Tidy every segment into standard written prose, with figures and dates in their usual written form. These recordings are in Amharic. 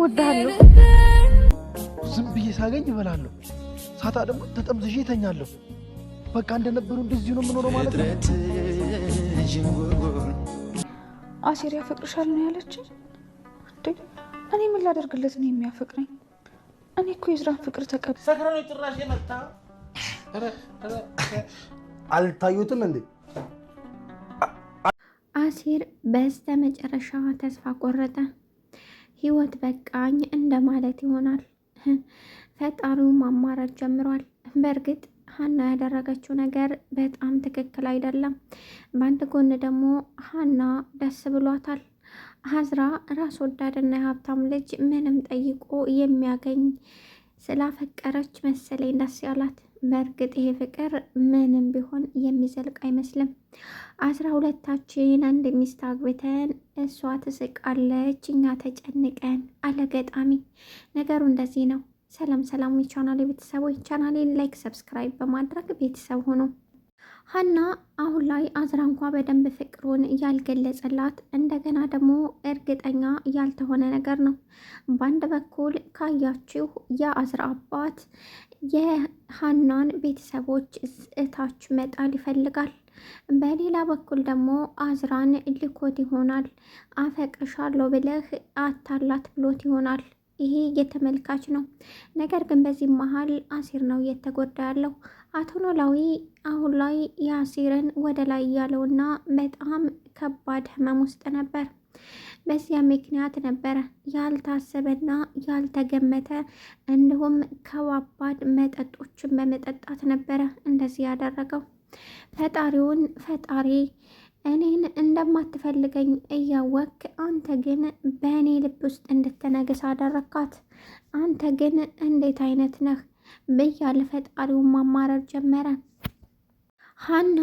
እወድሃለሁ። ዝም ብዬ ሳገኝ እበላለሁ፣ ሳታ ደግሞ ተጠምዝዤ እተኛለሁ። በቃ እንደነበሩ እንደዚህ ነው የምኖረው ማለት ነው። አሲር ያፈቅርሻል ነው ያለችኝ። እኔ ምን ላደርግለት ነው የሚያፈቅረኝ? እኔ እኮ የዝራን ፍቅር ተቀበል ሰክረው ጭራሽ የመጣ አልታዩትም እንዴ? አሲር በስተ መጨረሻ ተስፋ ቆረጠ። ህይወት በቃኝ እንደማለት ይሆናል። ፈጣሪውም ማማረር ጀምሯል። በእርግጥ ሀና ያደረገችው ነገር በጣም ትክክል አይደለም። በአንድ ጎን ደግሞ ሀና ደስ ብሏታል። አዝራ ራስ ወዳድና የሀብታም ልጅ ምንም ጠይቆ የሚያገኝ ስላፈቀረች መሰለኝ ደስ ያላት። በእርግጥ ይሄ ፍቅር ምንም ቢሆን የሚዘልቅ አይመስልም። 12ታችን አንድ ሚስት አግብተን እሷ ትስቃለች፣ እኛ ተጨንቀን አለገጣሚ። ነገሩ እንደዚህ ነው። ሰላም ሰላም የቻናሌ ቤተሰቦች፣ ቻናሌን ላይክ ሰብስክራይብ በማድረግ ቤተሰብ ሆኖ ሀና አሁን ላይ አዝራ እንኳ በደንብ ፍቅሩን ያልገለጸላት እንደገና ደግሞ እርግጠኛ ያልተሆነ ነገር ነው። በአንድ በኩል ካያችሁ የአዝራ አባት የሀናን ቤተሰቦች እታች መጣል ይፈልጋል። በሌላ በኩል ደግሞ አዝራን ልኮት ይሆናል። አፈቅርሻለሁ ብለህ አታላት ብሎት ይሆናል። ይሄ የተመልካች ነው። ነገር ግን በዚህ መሀል አሲር ነው እየተጎዳ ያለው። አቶ ኖላዊ አሁን ላይ የአሲርን ወደ ላይ ያለውና በጣም ከባድ ህመም ውስጥ ነበር። በዚያ ምክንያት ነበረ ያልታሰበና ያልተገመተ እንዲሁም ከባባድ መጠጦችን በመጠጣት ነበረ እንደዚህ ያደረገው። ፈጣሪውን ፈጣሪ እኔን እንደማትፈልገኝ እያወክ አንተ ግን በእኔ ልብ ውስጥ እንድትነግስ አደረካት። አንተ ግን እንዴት አይነት ነህ ብያለ ፈጣሪውን ማማረር ጀመረ። ሀና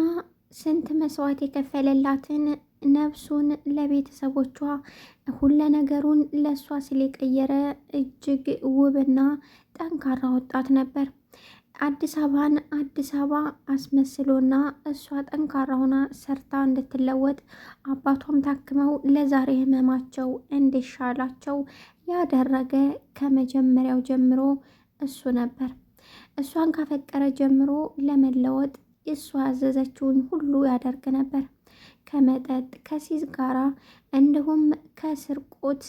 ስንት መስዋዕት የከፈለላትን ነፍሱን ለቤተሰቦቿ ሁለ ነገሩን ለእሷ ስል የቀየረ እጅግ ውብና ጠንካራ ወጣት ነበር። አዲስ አበባን አዲስ አበባ አስመስሎና እሷ ጠንካራ ሆና ሰርታ እንድትለወጥ አባቷም ታክመው ለዛሬ ህመማቸው እንዲሻላቸው ያደረገ ከመጀመሪያው ጀምሮ እሱ ነበር። እሷን ካፈቀረ ጀምሮ ለመለወጥ እሷ ያዘዘችውን ሁሉ ያደርግ ነበር። ከመጠጥ ከሲጋራ እንዲሁም ከስርቆት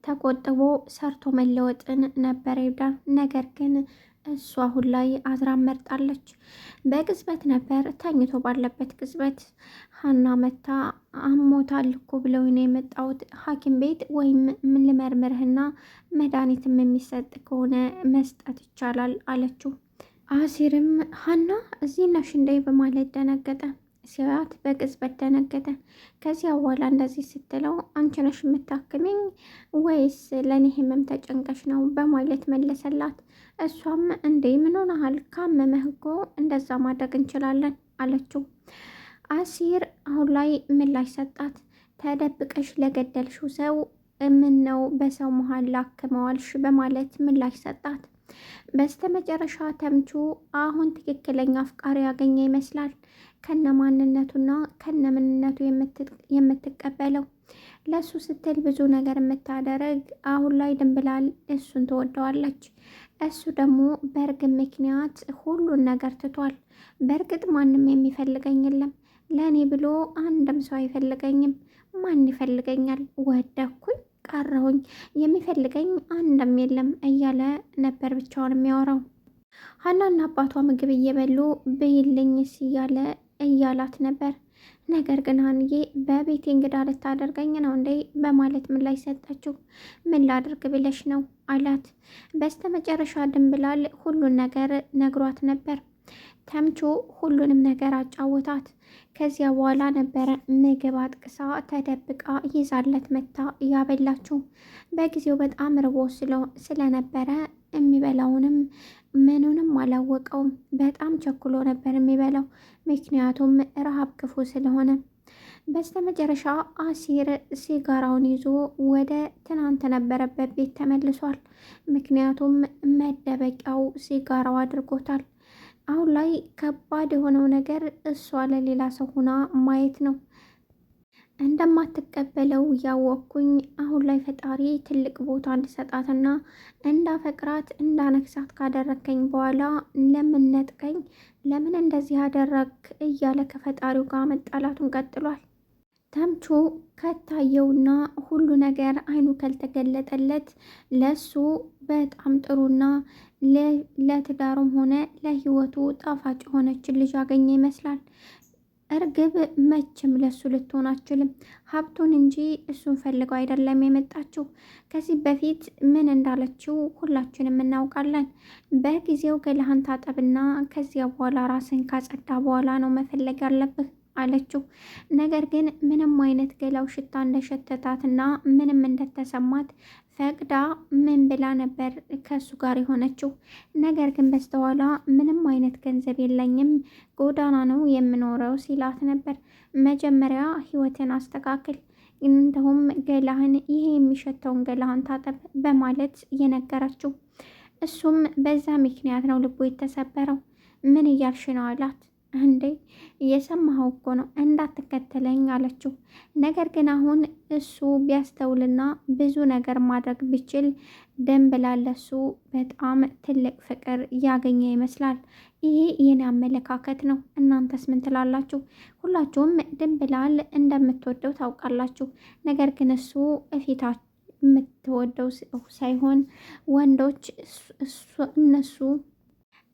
ተቆጥቦ ሰርቶ መለወጥን ነበር ይወዳል። ነገር ግን እሷ አሁን ላይ አዝራን መርጣለች። በቅጽበት ነበር ተኝቶ ባለበት ቅጽበት ሀና መታ አሞታል እኮ ብለው ነው የመጣሁት ሐኪም ቤት ወይም ምን ልመርምርህና መድኃኒትም የሚሰጥ ከሆነ መስጠት ይቻላል አለችው። አሲርም ሀና እዚህ ነሽ እንዴ በማለት ደነገጠ። ሲያት በቅጽበት ደነገጠ። ከዚያ በኋላ እንደዚህ ስትለው አንቺ ነሽ የምታክሚኝ ወይስ ለእኔ ህመም ተጨንቀሽ ነው በማለት መለሰላት። እሷም እንዴ ምን ሆነሃል? ካመመህ እኮ እንደዛ ማድረግ እንችላለን አለችው። አሲር አሁን ላይ ምላሽ ሰጣት። ተደብቀሽ ለገደልሽው ሰው ምን ነው በሰው መሀል ላክመዋልሽ በማለት ምላሽ ሰጣት። በስተመጨረሻ ተምቹ አሁን ትክክለኛ አፍቃሪ ያገኘ ይመስላል። ከነ ማንነቱና ከነ ምንነቱ የምትቀበለው ለሱ ስትል ብዙ ነገር የምታደርግ አሁን ላይ ድንብላል እሱን ትወደዋለች። እሱ ደግሞ በእርግጥ ምክንያት ሁሉን ነገር ትቷል። በእርግጥ ማንም የሚፈልገኝ የለም፣ ለእኔ ብሎ አንድም ሰው አይፈልገኝም። ማን ይፈልገኛል? ወደኩኝ ቀረሁኝ፣ የሚፈልገኝ አንድም የለም እያለ ነበር ብቻውን የሚያወራው። ሀናና አባቷ ምግብ እየበሉ ብይልኝስ እያላት ነበር። ነገር ግን ሀንዬ በቤቴ እንግዳ ልታደርገኝ ነው እንዴ በማለት ምላሽ ሰጠችው። ምን ላድርግ ብለሽ ነው አላት። በስተ መጨረሻ ድንብላል ሁሉን ነገር ነግሯት ነበር። ተምቹ ሁሉንም ነገር አጫወታት። ከዚያ በኋላ ነበረ ምግብ አጥቅሳ ተደብቃ ይዛለት መታ ያበላችው። በጊዜው በጣም ርቦ ስለነበረ የሚበላውንም ምኑንም አላወቀውም። በጣም ቸኩሎ ነበር የሚበላው፣ ምክንያቱም ረሃብ ክፉ ስለሆነ። በስተመጨረሻ አሲር ሲጋራውን ይዞ ወደ ትናንት ነበረበት ቤት ተመልሷል። ምክንያቱም መደበቂያው ሲጋራው አድርጎታል። አሁን ላይ ከባድ የሆነው ነገር እሷ ለሌላ ሰው ሆና ማየት ነው። እንደማትቀበለው እያወቅኩኝ አሁን ላይ ፈጣሪ ትልቅ ቦታ እንድሰጣትና እንዳፈቅራት እንዳነግሳት ካደረከኝ በኋላ ለምን ነጥቀኝ፣ ለምን እንደዚህ ያደረግ እያለ ከፈጣሪው ጋር መጣላቱን ቀጥሏል። ተምቹ ከታየውና ሁሉ ነገር አይኑ ካልተገለጠለት ለሱ በጣም ጥሩና ለትዳሩም ሆነ ለህይወቱ ጣፋጭ የሆነችን ልጅ ያገኘ ይመስላል። እርግብ መቼም ለሱ ልትሆን አችልም። ሀብቱን እንጂ እሱን ፈልገው አይደለም የመጣችው። ከዚህ በፊት ምን እንዳለችው ሁላችንም እናውቃለን። በጊዜው ገላህን ታጠብና ከዚያ በኋላ ራስን ካጸዳ በኋላ ነው መፈለግ ያለብህ አለችው። ነገር ግን ምንም አይነት ገላው ሽታ እንደሸተታትና ምንም እንደተሰማት ፈቅዳ ምን ብላ ነበር ከሱ ጋር የሆነችው። ነገር ግን በስተኋላ ምንም አይነት ገንዘብ የለኝም፣ ጎዳና ነው የምኖረው ሲላት ነበር። መጀመሪያ ህይወትን አስተካክል፣ እንደውም ገላህን፣ ይሄ የሚሸተውን ገላህን ታጠብ በማለት የነገረችው። እሱም በዛ ምክንያት ነው ልቡ የተሰበረው። ምን እያልሽ ነው አላት። እንዴ እየሰማኸው እኮ ነው፣ እንዳትከተለኝ አለችው። ነገር ግን አሁን እሱ ቢያስተውልና ብዙ ነገር ማድረግ ቢችል ደንብላል ለሱ በጣም ትልቅ ፍቅር ያገኘ ይመስላል። ይሄ የኔ አመለካከት ነው። እናንተስ ምን ትላላችሁ? ሁላችሁም ደንብላል እንደምትወደው ታውቃላችሁ። ነገር ግን እሱ እፊታ የምትወደው ሳይሆን ወንዶች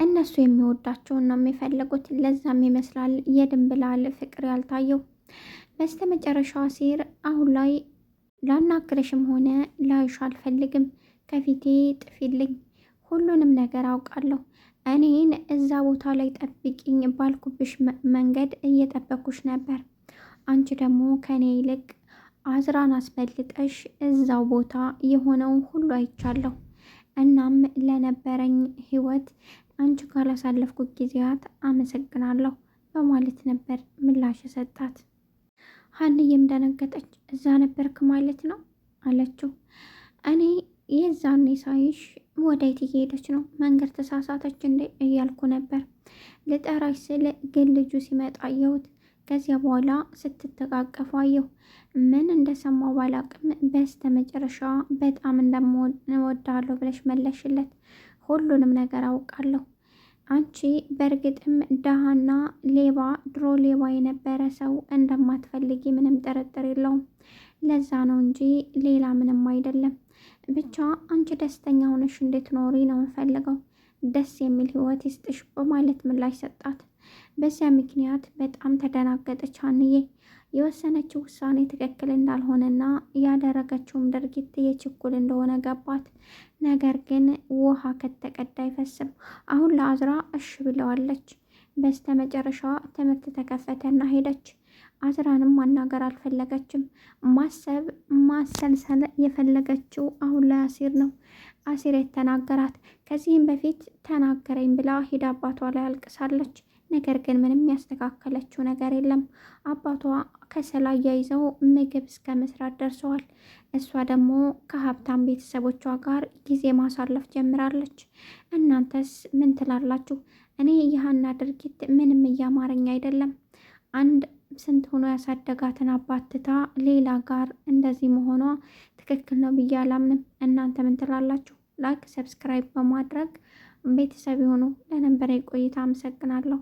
እነሱ የሚወዳቸውን ነው የሚፈልጉት። ለዛም ይመስላል የድንብላል ፍቅር ያልታየው። በስተመጨረሻ አሲር አሁን ላይ ላናግርሽም ሆነ ላይሽ አልፈልግም፣ ከፊቴ ጥፊልኝ፣ ሁሉንም ነገር አውቃለሁ። እኔን እዛ ቦታ ላይ ጠብቂኝ ባልኩብሽ መንገድ እየጠበኩሽ ነበር። አንቺ ደግሞ ከኔ ይልቅ አዝራን አስበልጠሽ እዛው ቦታ የሆነውን ሁሉ አይቻለሁ። እናም ለነበረኝ ህይወት አንቺ ጋር ላሳለፍኩት ጊዜያት አመሰግናለሁ በማለት ነበር ምላሽ የሰጣት። ሀንዬም ደነገጠች። እዛ ነበርክ ማለት ነው አለችው። እኔ የዛኔ ሳይሽ ወዴት እየሄደች ነው? መንገድ ተሳሳተች እንዴ እያልኩ ነበር። ልጠራሽ ስል ግን ልጁ ሲመጣ አየሁት። ከዚያ በኋላ ስትተቃቀፉ አየሁ። ምን እንደሰማው ባላቅም በስተ መጨረሻ በጣም እንደምወዳለሁ ብለሽ መለሽለት። ሁሉንም ነገር አውቃለሁ። አንቺ በእርግጥም ደሃና ሌባ፣ ድሮ ሌባ የነበረ ሰው እንደማትፈልጊ ምንም ጥርጥር የለውም። ለዛ ነው እንጂ ሌላ ምንም አይደለም። ብቻ አንቺ ደስተኛ ሆነሽ እንድትኖሪ ነው የምፈልገው። ደስ የሚል ህይወት ይስጥሽ በማለት ምላሽ ሰጣት። በዚያ ምክንያት በጣም ተደናገጠች ሀንዬ። የወሰነችው ውሳኔ ትክክል እንዳልሆነና ያደረገችውም ድርጊት የችኩል እንደሆነ ገባት። ነገር ግን ውሃ ከተቀዳ አይፈስም። አሁን ለአዝራ እሽ ብለዋለች። በስተ መጨረሻ ትምህርት ተከፈተና ሄደች። አዝራንም ማናገር አልፈለገችም። ማሰልሰል የፈለገችው አሁን ላይ አሲር ነው። አሲር የተናገራት ከዚህም በፊት ተናገረኝ ብላ ሂዳ አባቷ ላይ አልቅሳለች። ነገር ግን ምንም ያስተካከለችው ነገር የለም። አባቷ ከሰል አያይዘው ምግብ እስከ መስራት ደርሰዋል። እሷ ደግሞ ከሀብታም ቤተሰቦቿ ጋር ጊዜ ማሳለፍ ጀምራለች። እናንተስ ምን ትላላችሁ? እኔ የሀና ድርጊት ምንም እያማረኝ አይደለም። አንድ ስንት ሆኖ ያሳደጋትን አባትታ ሌላ ጋር እንደዚህ መሆኗ ትክክል ነው ብዬ አላምንም። እናንተ ምን ትላላችሁ? ላይክ፣ ሰብስክራይብ በማድረግ ቤተሰብ የሆኑ ለነበረ ቆይታ አመሰግናለሁ።